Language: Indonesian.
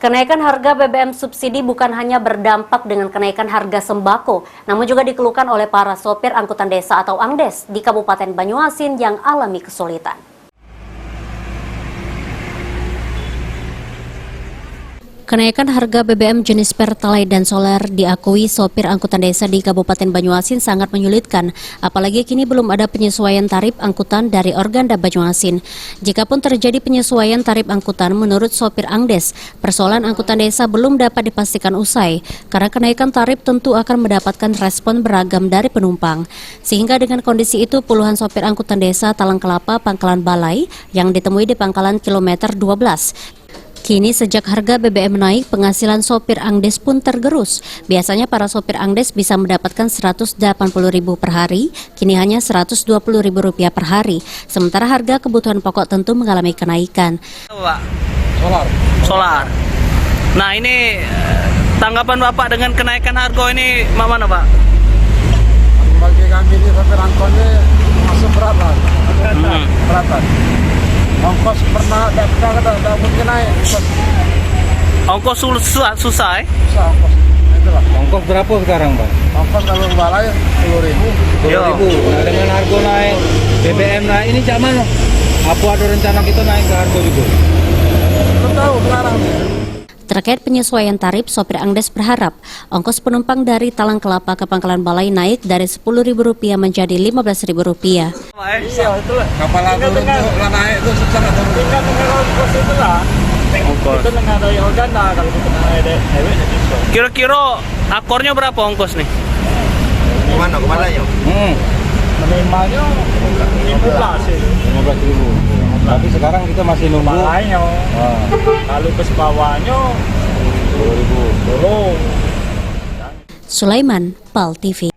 Kenaikan harga BBM subsidi bukan hanya berdampak dengan kenaikan harga sembako, namun juga dikeluhkan oleh para sopir angkutan desa atau ANGDES di Kabupaten Banyuasin yang alami kesulitan. Kenaikan harga BBM jenis Pertalite dan Solar diakui sopir angkutan desa di Kabupaten Banyuasin sangat menyulitkan, apalagi kini belum ada penyesuaian tarif angkutan dari Organda Banyuasin. Jikapun terjadi penyesuaian tarif angkutan, menurut sopir ANGDES, persoalan angkutan desa belum dapat dipastikan usai, karena kenaikan tarif tentu akan mendapatkan respon beragam dari penumpang. Sehingga dengan kondisi itu, puluhan sopir angkutan desa Talang Kelapa, Pangkalan Balai, yang ditemui di pangkalan kilometer 12. Kini sejak harga BBM naik, penghasilan sopir ANGDES pun tergerus. Biasanya para sopir ANGDES bisa mendapatkan Rp180.000 per hari, kini hanya Rp120.000 per hari. Sementara harga kebutuhan pokok tentu mengalami kenaikan. Pak? Solar. Nah, ini tanggapan Bapak dengan kenaikan harga ini mana, Pak? Bagi kami di sopir angkot ini masuk berat lah. Beratan. Ongkos pernah tidak mungkin naik. Ongkos susah, Susah ongkos. Itulah. Ongkos berapa sekarang, Pak? Ongkos kalau balai 10.000. 10.000. Nah, dengan harga naik, BBM naik, ini cak mana? Apa ada rencana kita naik ke harga juga? Belum tahu sekarang. Terkait penyesuaian tarif, sopir ANGDES berharap ongkos penumpang dari Talang Kelapa ke Pangkalan Balai naik dari Rp10.000 menjadi Rp15.000. Iya, itulah. Kapal lalu untuk naik itu susah atau tinggal dengan ongkos itulah. Ongkos. Itu dengan dari Organda kalau kita naik dewek jadi so. Kira-kira akornya berapa ongkos nih? Kemana ya? Minimalnya 15.000. Tapi sekarang kita masih nunggu. Balainya. Kalau ke bawahnya 10.000. turun. Sulaiman, PAL TV.